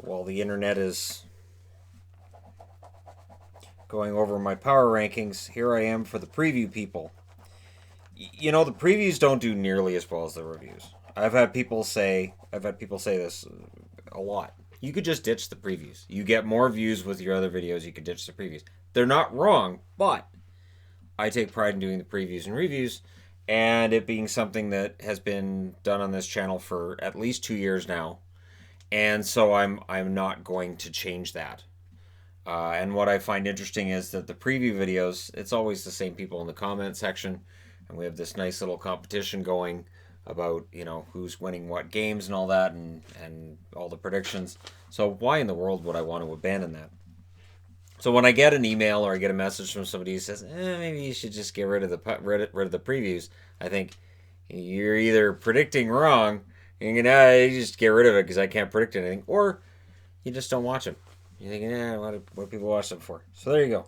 while the internet is going over my power rankings, here I am for the preview people. You know, the previews don't do nearly as well as the reviews. I've had people say this a lot. You could just ditch the previews. You get more views with your other videos. You could ditch the previews. They're not wrong, but I take pride in doing the previews and reviews, and it being something that has been done on this channel for at least 2 years now, and so I'm not going to change that. And what I find interesting is that the preview videos, it's always the same people in the comment section, and we have this nice little competition going about, you know, who's winning what games and all that, and all the predictions. So why in the world would I want to abandon that? So when I get an email or I get a message from somebody who says, maybe you should just get rid of the previews, I think you're either predicting wrong, and you just get rid of it because I can't predict anything, or you just don't watch them. You're thinking, what do people watch them for? So there you go.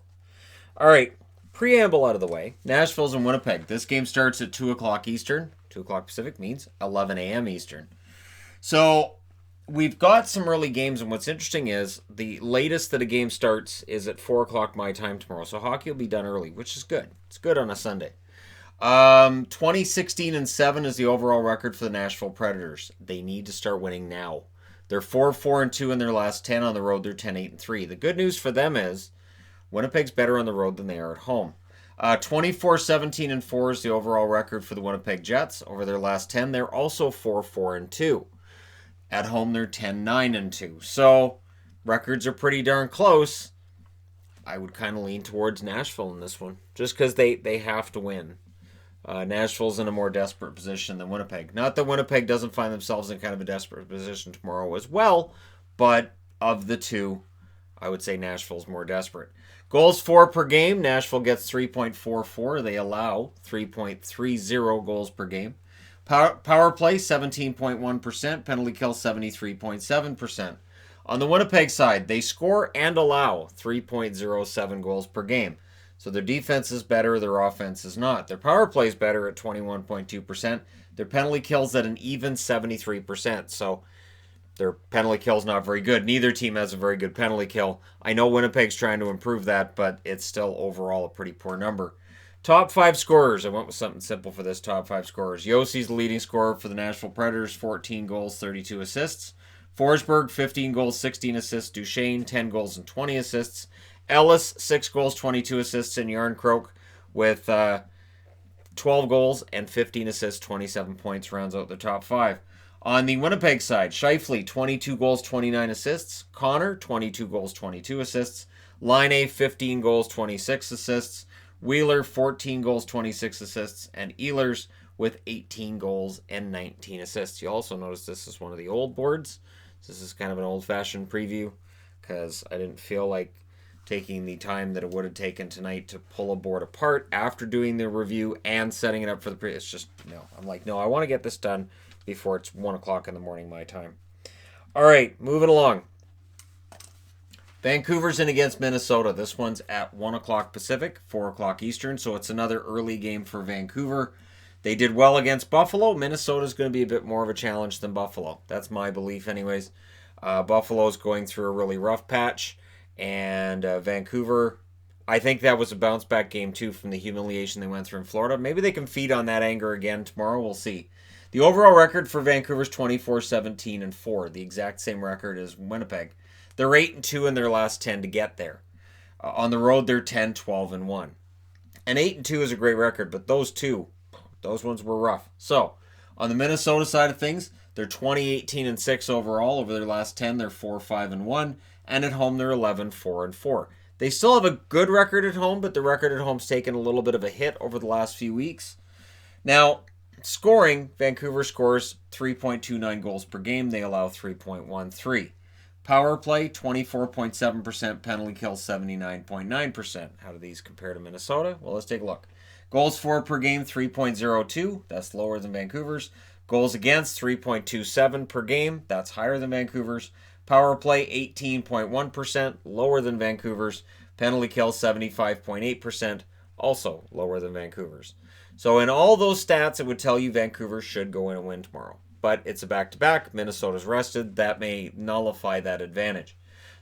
All right, preamble out of the way. Nashville's in Winnipeg. This game starts at 2 o'clock Eastern. 2 o'clock Pacific means 11 a.m. Eastern. So we've got some early games, and what's interesting is the latest that a game starts is at 4 o'clock my time tomorrow. So hockey will be done early, which is good. It's good on a Sunday. 20-16-7 is the overall record for the Nashville Predators. They need to start winning now. They're 4-4-2 in their last 10 on the road. They're 10-8-3. The good news for them is Winnipeg's better on the road than they are at home. 24-17-4 is the overall record for the Winnipeg Jets. Over their last 10, they're also 4-4-2. At home, they're 10-9-2. So records are pretty darn close. I would kind of lean towards Nashville in this one, just because they have to win. Nashville's in a more desperate position than Winnipeg. Not that Winnipeg doesn't find themselves in kind of a desperate position tomorrow as well, but of the two, I would say Nashville's more desperate. Goals for per game, Nashville gets 3.44. They allow 3.30 goals per game. Power play, 17.1%. Penalty kill, 73.7%. On the Winnipeg side, they score and allow 3.07 goals per game. So their defense is better, their offense is not. Their power play is better at 21.2%. Their penalty kill's at an even 73%. So their penalty kill's not very good. Neither team has a very good penalty kill. I know Winnipeg's trying to improve that, but it's still overall a pretty poor number. Top 5 scorers. I went with something simple for this top 5 scorers. Yossi's the leading scorer for the Nashville Predators, 14 goals, 32 assists. Forsberg, 15 goals, 16 assists. Duchesne, 10 goals and 20 assists. Ellis, 6 goals, 22 assists. And Yarncroke with 12 goals and 15 assists, 27 points, rounds out the top 5. On the Winnipeg side, Scheifele, 22 goals, 29 assists. Connor, 22 goals, 22 assists. Laine, 15 goals, 26 assists. Wheeler, 14 goals, 26 assists. And Ehlers with 18 goals and 19 assists. You also notice this is one of the old boards. This is kind of an old-fashioned preview because I didn't feel like taking the time that it would have taken tonight to pull a board apart after doing the review and setting it up for the preview. It's just, no. I'm like, no, I want to get this done before it's 1 o'clock in the morning my time. All right, moving along. Vancouver's in against Minnesota. This one's at 1 o'clock Pacific, 4 o'clock Eastern, so it's another early game for Vancouver. They did well against Buffalo. Minnesota's going to be a bit more of a challenge than Buffalo. That's my belief anyways. Buffalo's going through a really rough patch. And Vancouver, I think that was a bounce-back game, too, from the humiliation they went through in Florida. Maybe they can feed on that anger again tomorrow. We'll see. The overall record for Vancouver is 24-17-4, the exact same record as Winnipeg. They're 8-2 in their last 10 to get there. On the road, they're 10-12-1. And 8-2 is a great record, but those ones were rough. So, on the Minnesota side of things, they're 20-18-6 overall. Over their last 10, they're 4-5-1. And at home, they're 11-4-4. They still have a good record at home, but the record at home's taken a little bit of a hit over the last few weeks. Now, scoring, Vancouver scores 3.29 goals per game. They allow 3.13. Power play, 24.7%. Penalty kill, 79.9%. How do these compare to Minnesota? Well, let's take a look. Goals for per game, 3.02. That's lower than Vancouver's. Goals against, 3.27 per game. That's higher than Vancouver's. Power play, 18.1%, lower than Vancouver's. Penalty kill, 75.8%, also lower than Vancouver's. So in all those stats, it would tell you Vancouver should go in and win tomorrow. but it's a back-to-back. Minnesota's rested. That may nullify that advantage.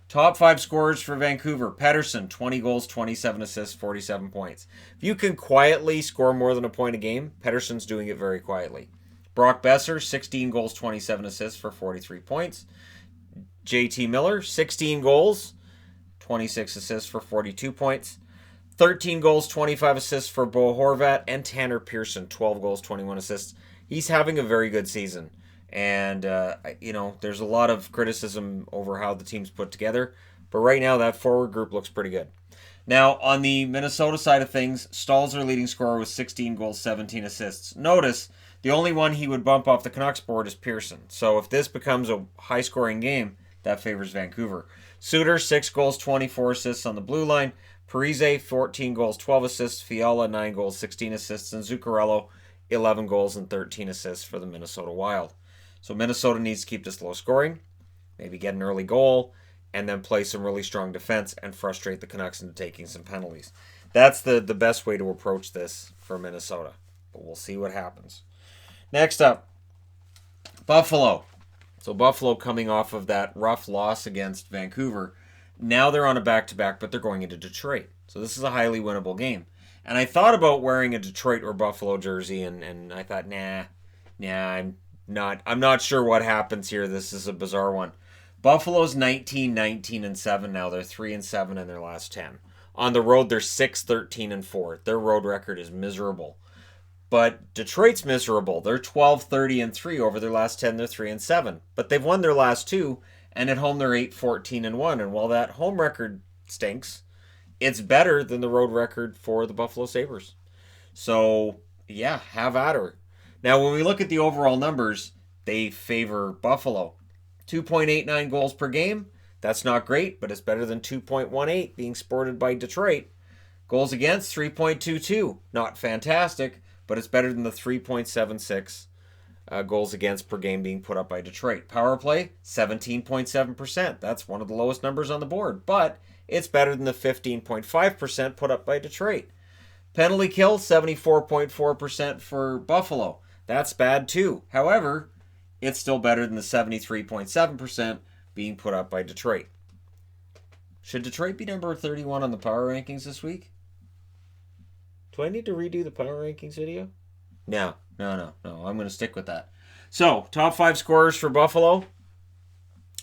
Top 5 scorers for Vancouver. Pettersson, 20 goals, 27 assists, 47 points. If you can quietly score more than a point a game, Pettersson's doing it very quietly. Brock Besser, 16 goals, 27 assists for 43 points. JT Miller, 16 goals, 26 assists for 42 points. 13 goals, 25 assists for Bo Horvat. And Tanner Pearson, 12 goals, 21 assists. He's having a very good season. And, there's a lot of criticism over how the team's put together. But right now, that forward group looks pretty good. Now, on the Minnesota side of things, Stahl's their leading scorer with 16 goals, 17 assists. Notice, the only one he would bump off the Canucks board is Pearson. So if this becomes a high-scoring game, that favors Vancouver. Suter, 6 goals, 24 assists on the blue line. Parise, 14 goals, 12 assists. Fiala, 9 goals, 16 assists. And Zuccarello, 11 goals and 13 assists for the Minnesota Wild. So Minnesota needs to keep this low scoring, maybe get an early goal, and then play some really strong defense and frustrate the Canucks into taking some penalties. That's the best way to approach this for Minnesota. But we'll see what happens. Next up, Buffalo. So Buffalo coming off of that rough loss against Vancouver. Now they're on a back-to-back, but they're going into Detroit. So this is a highly winnable game. And I thought about wearing a Detroit or Buffalo jersey, and I thought, nah, I'm not sure what happens here. This is a bizarre one. Buffalo's 19-19-7 now. They're 3-7 in their last 10. On the road, they're 6-13-4. Their road record is miserable. But Detroit's miserable. They're 12-30-3 over their last 10. They're 3-7. But they've won their last 2, and at home they're 8-14-1. And while that home record stinks, it's better than the road record for the Buffalo Sabres. So, yeah, have at her. Now, when we look at the overall numbers, they favor Buffalo. 2.89 goals per game. That's not great, but it's better than 2.18 being sported by Detroit. Goals against, 3.22. Not fantastic, but it's better than the 3.76 goals against per game being put up by Detroit. Power play, 17.7%. That's one of the lowest numbers on the board, but it's better than the 15.5% put up by Detroit. Penalty kill, 74.4% for Buffalo. That's bad too. However, it's still better than the 73.7% being put up by Detroit. Should Detroit be number 31 on the power rankings this week? Do I need to redo the power rankings video? No. I'm going to stick with that. So, top 5 scorers for Buffalo.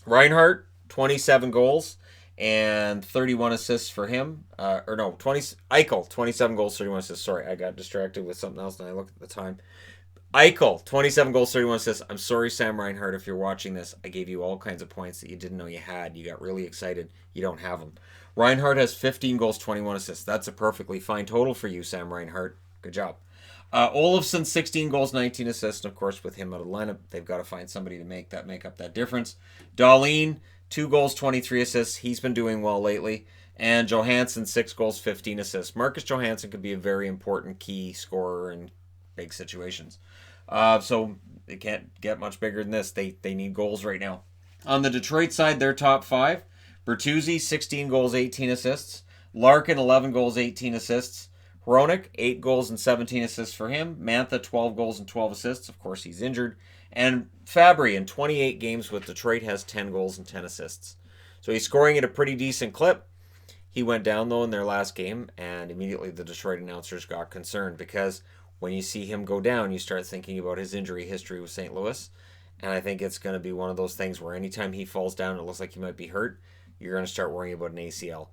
Reinhart, 27 goals and 31 assists for him. Eichel, 27 goals, 31 assists. Sorry, I got distracted with something else and I looked at the time. Eichel, 27 goals, 31 assists. I'm sorry, Sam Reinhart, if you're watching this. I gave you all kinds of points that you didn't know you had. You got really excited. You don't have them. Reinhart has 15 goals, 21 assists. That's a perfectly fine total for you, Sam Reinhart. Good job. Olofsson, 16 goals, 19 assists. And of course, with him out of the lineup, they've got to find somebody to make up that difference. Dahlin, 2 goals, 23 assists. He's been doing well lately. And Johansson, 6 goals, 15 assists. Marcus Johansson could be a very important key scorer in big situations. So it can't get much bigger than this. They need goals right now. On the Detroit side, their top 5. Bertuzzi, 16 goals, 18 assists. Larkin, 11 goals, 18 assists. Hronik, 8 goals and 17 assists for him. Mantha, 12 goals and 12 assists. Of course, he's injured. And Fabry, in 28 games with Detroit, has 10 goals and 10 assists. So he's scoring at a pretty decent clip. He went down, though, in their last game, and immediately the Detroit announcers got concerned because when you see him go down, you start thinking about his injury history with St. Louis. And I think it's going to be one of those things where anytime he falls down, it looks like he might be hurt, you're going to start worrying about an ACL.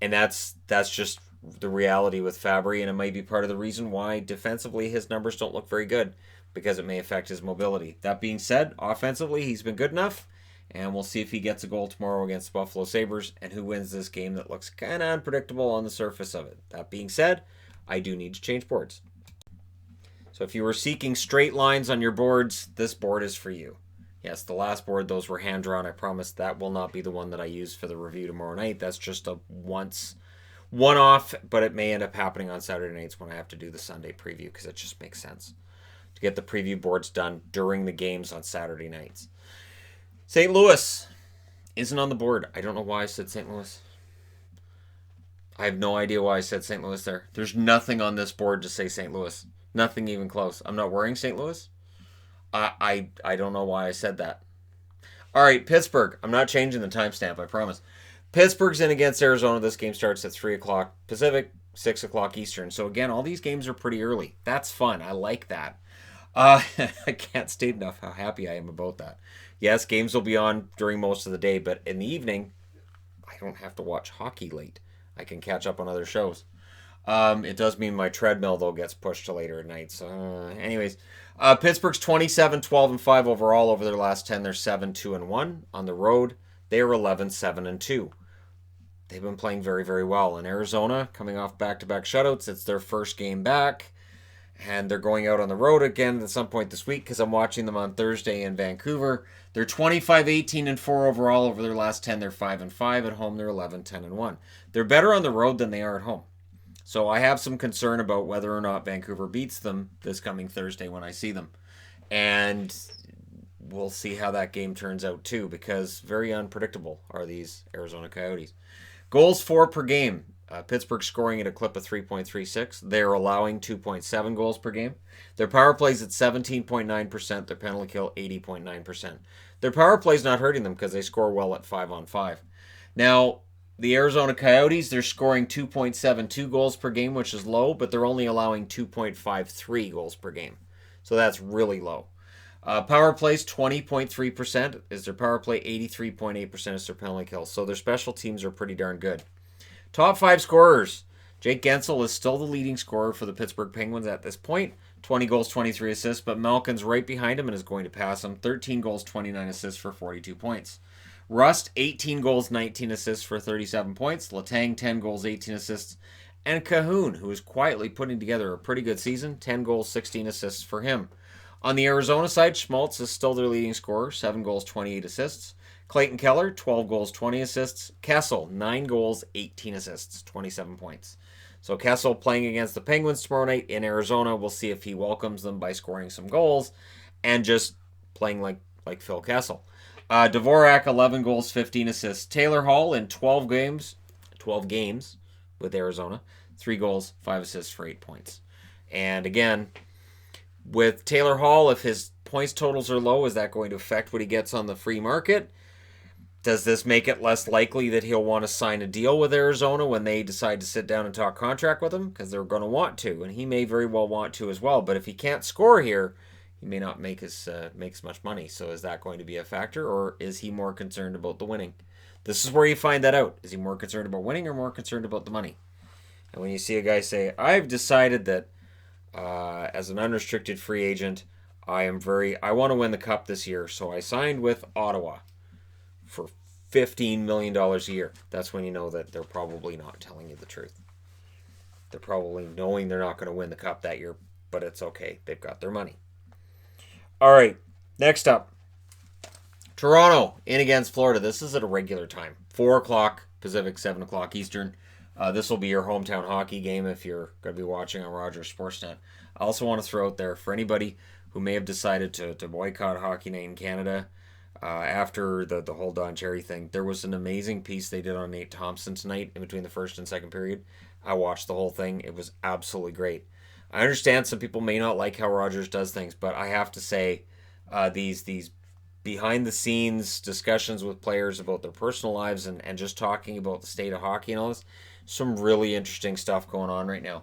And that's just the reality with Fabry, and it might be part of the reason why defensively his numbers don't look very good, because it may affect his mobility. That being said, offensively, he's been good enough, and we'll see if he gets a goal tomorrow against the Buffalo Sabres and who wins this game that looks kind of unpredictable on the surface of it. That being said, I do need to change boards. So if you were seeking straight lines on your boards, this board is for you. Yes, the last board, those were hand-drawn. I promise that will not be the one that I use for the review tomorrow night. That's just a one-off, but it may end up happening on Saturday nights when I have to do the Sunday preview, because it just makes sense to get the preview boards done during the games on Saturday nights. St. Louis isn't on the board. I don't know why I said St. Louis. I have no idea why I said St. Louis there. There's nothing on this board to say St. Louis. Nothing even close. I'm not wearing St. Louis. I don't know why I said that. All right, Pittsburgh. I'm not changing the timestamp, I promise. Pittsburgh's in against Arizona. This game starts at 3 o'clock Pacific, 6 o'clock Eastern. So, again, all these games are pretty early. That's fun. I like that. I can't state enough how happy I am about that. Yes, games will be on during most of the day, but in the evening, I don't have to watch hockey late. I can catch up on other shows. It does mean my treadmill, though, gets pushed to later at night. So, anyways, Pittsburgh's 27, 12, and 5 overall over their last 10. They're 7, 2, and 1. On the road, they are 11, 7, and 2. They've been playing very, very well. In Arizona, coming off back-to-back shutouts, it's their first game back. And they're going out on the road again at some point this week because I'm watching them on Thursday in Vancouver. They're 25, 18, and 4 overall over their last 10. They're 5 and 5. At home, they're 11, 10, and 1. They're better on the road than they are at home. So I have some concern about whether or not Vancouver beats them this coming Thursday when I see them. And we'll see how that game turns out too, because very unpredictable are these Arizona Coyotes. Goals for per game. Pittsburgh scoring at a clip of 3.36. They're allowing 2.7 goals per game. Their power play's at 17.9%. Their penalty kill 80.9%. Their power play's not hurting them because they score well at 5-on-5. Now, the Arizona Coyotes, they're scoring 2.72 goals per game, which is low, but they're only allowing 2.53 goals per game. So that's really low. Power plays 20.3% is their power play, 83.8% is their penalty kill. So their special teams are pretty darn good. Top 5 scorers. Jake Gensel is still the leading scorer for the Pittsburgh Penguins at this point. 20 goals, 23 assists, but Malkin's right behind him and is going to pass him. 13 goals, 29 assists for 42 points. Rust, 18 goals, 19 assists for 37 points. Letang, 10 goals, 18 assists. And Cahoon, who is quietly putting together a pretty good season, 10 goals, 16 assists for him. On the Arizona side, Schmaltz is still their leading scorer, 7 goals, 28 assists. Clayton Keller, 12 goals, 20 assists. Kessel, 9 goals, 18 assists, 27 points. So Kessel playing against the Penguins tomorrow night in Arizona. We'll see if he welcomes them by scoring some goals and just playing like Phil Kessel. Dvorak, 11 goals, 15 assists. Taylor Hall in 12 games with Arizona, 3 goals, 5 assists for 8 points. And again, with Taylor Hall, if his points totals are low, is that going to affect what he gets on the free market? Does this make it less likely that he'll want to sign a deal with Arizona when they decide to sit down and talk contract with him? Because they're going to want to, and he may very well want to as well. But if he can't score here, he may not make as much money. So is that going to be a factor, or is he more concerned about the winning? This is where you find that out. Is he more concerned about winning or more concerned about the money? And when you see a guy say, I've decided that as an unrestricted free agent, I want to win the cup this year, so I signed with Ottawa for $15 million a year. That's when you know that they're probably not telling you the truth. They're probably knowing they're not going to win the cup that year, but it's okay. They've got their money. All right, next up. Toronto in against Florida. This is at a regular time. 4 o'clock Pacific, 7 o'clock Eastern. This will be your hometown hockey game if you're going to be watching on Rogers Sportsnet. I also want to throw out there for anybody who may have decided to boycott Hockey Night in Canada after the whole Don Cherry thing. There was an amazing piece they did on Nate Thompson tonight in between the first and second period. I watched the whole thing. It was absolutely great. I understand some people may not like how Rogers does things, but I have to say these behind-the-scenes discussions with players about their personal lives and just talking about the state of hockey and all this, some really interesting stuff going on right now.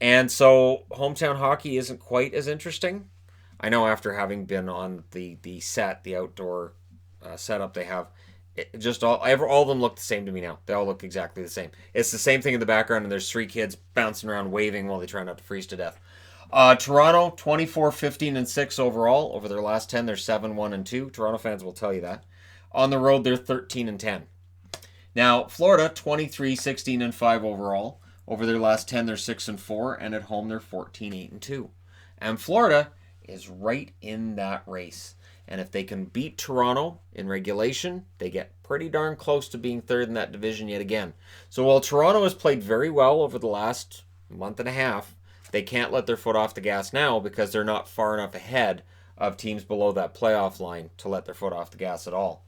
And so hometown hockey isn't quite as interesting. I know after having been on the outdoor setup they have, all of them look the same to me now. They all look exactly the same. It's the same thing in the background, and there's 3 kids bouncing around waving while they try not to freeze to death. Toronto, 24, 15, and 6 overall. Over their last 10, they're 7, 1, and 2. Toronto fans will tell you that. On the road, they're 13 and 10. Now, Florida, 23, 16, and 5 overall. Over their last 10, they're 6 and 4, and at home, they're 14, 8, and 2. And Florida is right in that race. And if they can beat Toronto in regulation, they get pretty darn close to being third in that division yet again. So while Toronto has played very well over the last month and a half, they can't let their foot off the gas now because they're not far enough ahead of teams below that playoff line to let their foot off the gas at all.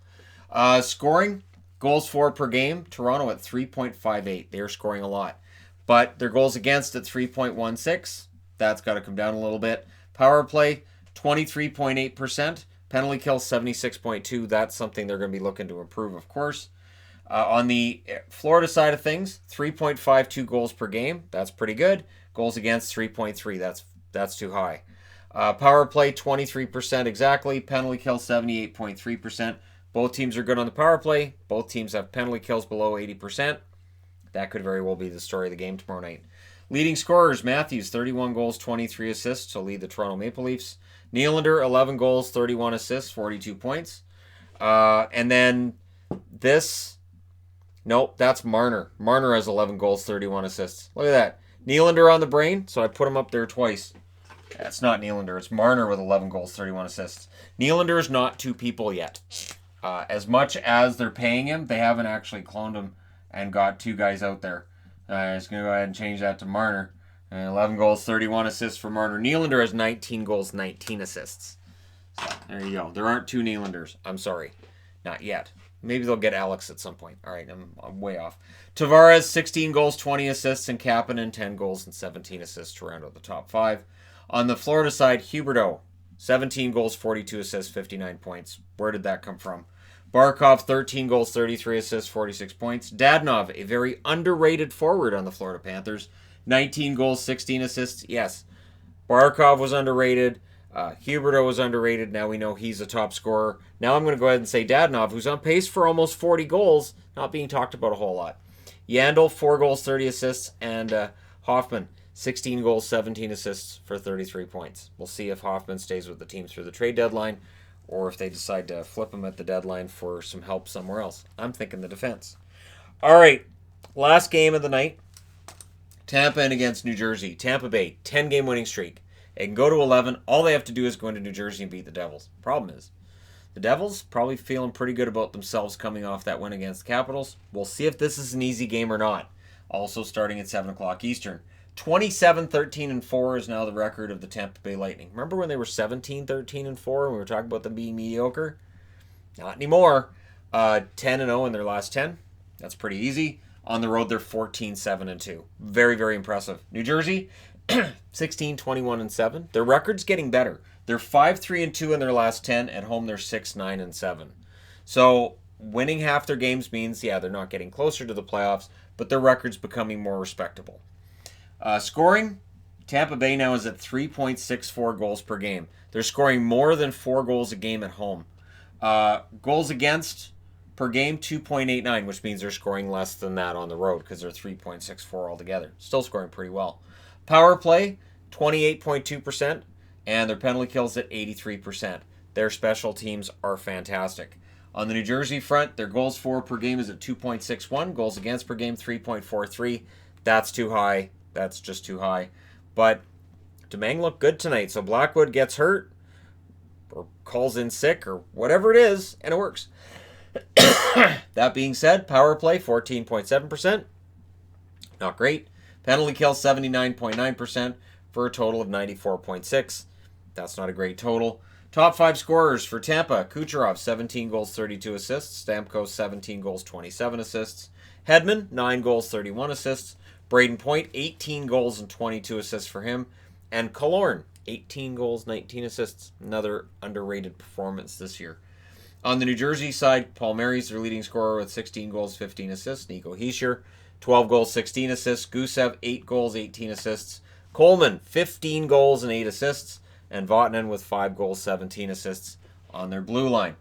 Scoring, goals for per game, Toronto at 3.58. They're scoring a lot. But their goals against at 3.16. That's got to come down a little bit. Power play, 23.8%. Penalty kill, 76.2%. That's something they're going to be looking to improve, of course. On the Florida side of things, 3.52 goals per game. That's pretty good. Goals against, 3.3. That's too high. Power play, 23% exactly. Penalty kill, 78.3%. Both teams are good on the power play. Both teams have penalty kills below 80%. That could very well be the story of the game tomorrow night. Leading scorers, Matthews, 31 goals, 23 assists to lead the Toronto Maple Leafs. Nylander, 11 goals, 31 assists, 42 points. And then this, nope, that's Marner. Marner has 11 goals, 31 assists. Look at that. Nylander on the brain, so I put him up there twice. That's not Nylander. It's Marner with 11 goals, 31 assists. Nylander is not two people yet. As much as they're paying him, they haven't actually cloned him and got two guys out there. I'm just going to go ahead and change that to Marner. 11 goals, 31 assists for Marner. Nylander has 19 goals, 19 assists. So there you go. There aren't two Nylanders. I'm sorry. Not yet. Maybe they'll get Alex at some point. All right, I'm way off. Tavares, 16 goals, 20 assists, and Kapanen, 10 goals and 17 assists to round out the top five. On the Florida side, Huberdeau, 17 goals, 42 assists, 59 points. Where did that come from? Barkov, 13 goals, 33 assists, 46 points. Dadonov, a very underrated forward on the Florida Panthers, 19 goals, 16 assists. Yes, Barkov was underrated. Huberdeau was underrated. Now we know he's a top scorer. Now I'm going to go ahead and say Dadonov, who's on pace for almost 40 goals, not being talked about a whole lot. Yandel, 4 goals, 30 assists, and Hoffman, 16 goals, 17 assists for 33 points. We'll see if Hoffman stays with the team through the trade deadline or if they decide to flip him at the deadline for some help somewhere else. I'm thinking the defense. All right, last game of the night. Tampa in against New Jersey. Tampa Bay, 10-game winning streak. They can go to 11. All they have to do is go into New Jersey and beat the Devils. Problem is, the Devils probably feeling pretty good about themselves coming off that win against the Capitals. We'll see if this is an easy game or not. Also starting at 7 o'clock Eastern. 27-13-4 is now the record of the Tampa Bay Lightning. Remember when they were 17-13-4 and we were talking about them being mediocre? Not anymore. 10-0 in their last 10. That's pretty easy. On the road, they're 14-7-2. Very, very impressive. New Jersey, 16-21-7. Their record's getting better. They're 5-3-2 in their last 10. At home, they're 6-9-7. So winning half their games means, yeah, they're not getting closer to the playoffs, but their record's becoming more respectable. Scoring, Tampa Bay now is at 3.64 goals per game. They're scoring more than 4 goals a game at home. Goals against per game, 2.89, which means they're scoring less than that on the road because they're 3.64 altogether. Still scoring pretty well. Power play, 28.2%, and their penalty kills at 83%. Their special teams are fantastic. On the New Jersey front, their goals for per game is at 2.61. Goals against per game, 3.43. That's too high. That's just too high. But Domingue looked good tonight, so Blackwood gets hurt or calls in sick or whatever it is, and it works. That being said, power play, 14.7%. Not great. Penalty kill, 79.9% for a total of 94.6. That's not a great total. Top 5 scorers for Tampa. Kucherov, 17 goals, 32 assists. Stamkos, 17 goals, 27 assists. Hedman, 9 goals, 31 assists. Braden Point, 18 goals and 22 assists for him. And Killorn, 18 goals, 19 assists. Another underrated performance this year. On the New Jersey side, Paul Mary's their leading scorer with 16 goals, 15 assists. Nico Hischier, 12 goals, 16 assists. Gusev, 8 goals, 18 assists. Coleman, 15 goals and 8 assists. And Vatanen with 5 goals, 17 assists on their blue line.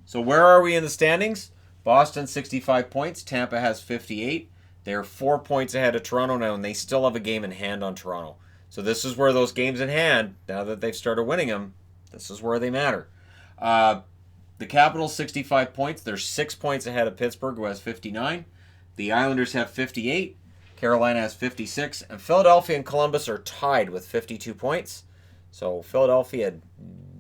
So where are we in the standings? Boston, 65 points. Tampa has 58. They're 4 points ahead of Toronto now, and they still have a game in hand on Toronto. So this is where those games in hand, now that they've started winning them, this is where they matter. The Capitals, 65 points. They're 6 points ahead of Pittsburgh, who has 59. The Islanders have 58. Carolina has 56. And Philadelphia and Columbus are tied with 52 points. So Philadelphia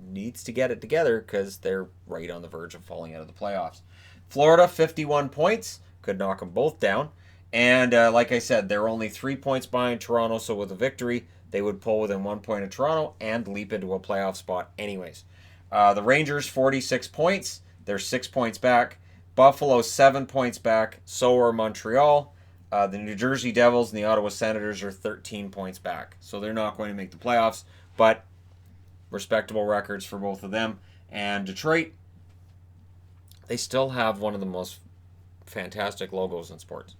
needs to get it together because they're right on the verge of falling out of the playoffs. Florida, 51 points. Could knock them both down. And like I said, they're only 3 points behind Toronto, so with a victory, they would pull within 1 point of Toronto and leap into a playoff spot anyways. The Rangers, 46 points. They're 6 points back. Buffalo, 7 points back. So are Montreal. The New Jersey Devils and the Ottawa Senators are 13 points back. So they're not going to make the playoffs. But respectable records for both of them. And Detroit, they still have one of the most fantastic logos in sports.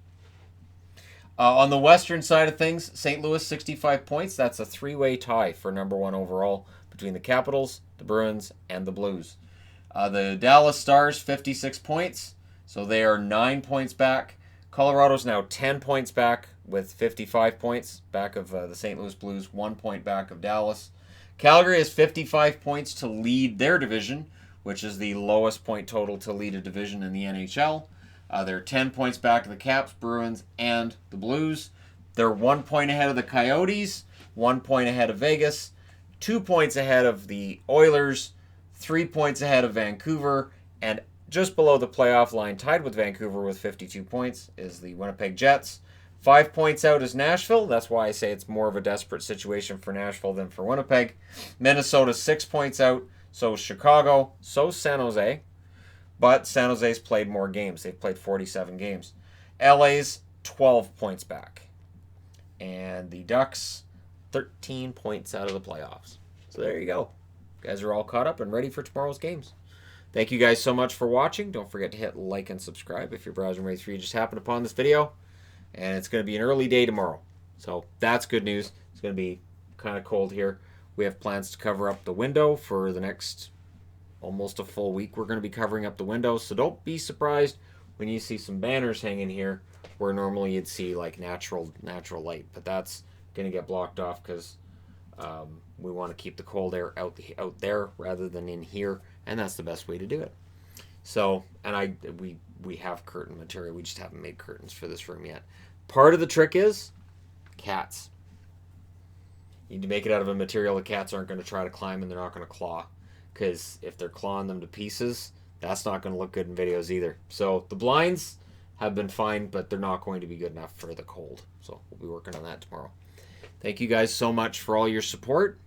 On the western side of things, St. Louis 65 points. That's a three-way tie for number one overall between the Capitals, the Bruins, and the Blues. The Dallas Stars 56 points, so they are 9 points back. Colorado's now 10 points back with 55 points, back of the St. Louis Blues, 1 point back of Dallas. Calgary has 55 points to lead their division, which is the lowest point total to lead a division in the NHL. They're 10 points back of the Caps, Bruins, and the Blues. They're 1 point ahead of the Coyotes, 1 point ahead of Vegas, 2 points ahead of the Oilers, 3 points ahead of Vancouver, and just below the playoff line, tied with Vancouver with 52 points, is the Winnipeg Jets. 5 points out is Nashville. That's why I say it's more of a desperate situation for Nashville than for Winnipeg. Minnesota 6 points out. So is Chicago. So is San Jose. But San Jose's played more games. They've played 47 games. LA's 12 points back. And the Ducks, 13 points out of the playoffs. So there you go. You guys are all caught up and ready for tomorrow's games. Thank you guys so much for watching. Don't forget to hit like and subscribe if your browser rates 3 just happened upon this video. And it's going to be an early day tomorrow. So that's good news. It's going to be kind of cold here. We have plans to cover up the window for the next almost a full week. We're going to be covering up the window. So don't be surprised when you see some banners hanging here where normally you'd see like natural light. But that's going to get blocked off because we want to keep the cold air out there rather than in here. And that's the best way to do it. So, and we have curtain material. We just haven't made curtains for this room yet. Part of the trick is cats. You need to make it out of a material the cats aren't going to try to climb and they're not going to claw. Because if they're clawing them to pieces, that's not going to look good in videos either. So the blinds have been fine, but they're not going to be good enough for the cold. So we'll be working on that tomorrow. Thank you guys so much for all your support.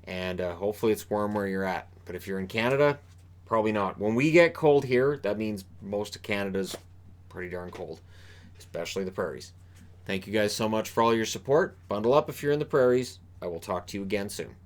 And hopefully it's warm where you're at. But if you're in Canada, probably not. When we get cold here, that means most of Canada's pretty darn cold, especially the prairies. Thank you guys so much for all your support. Bundle up if you're in the prairies. I will talk to you again soon.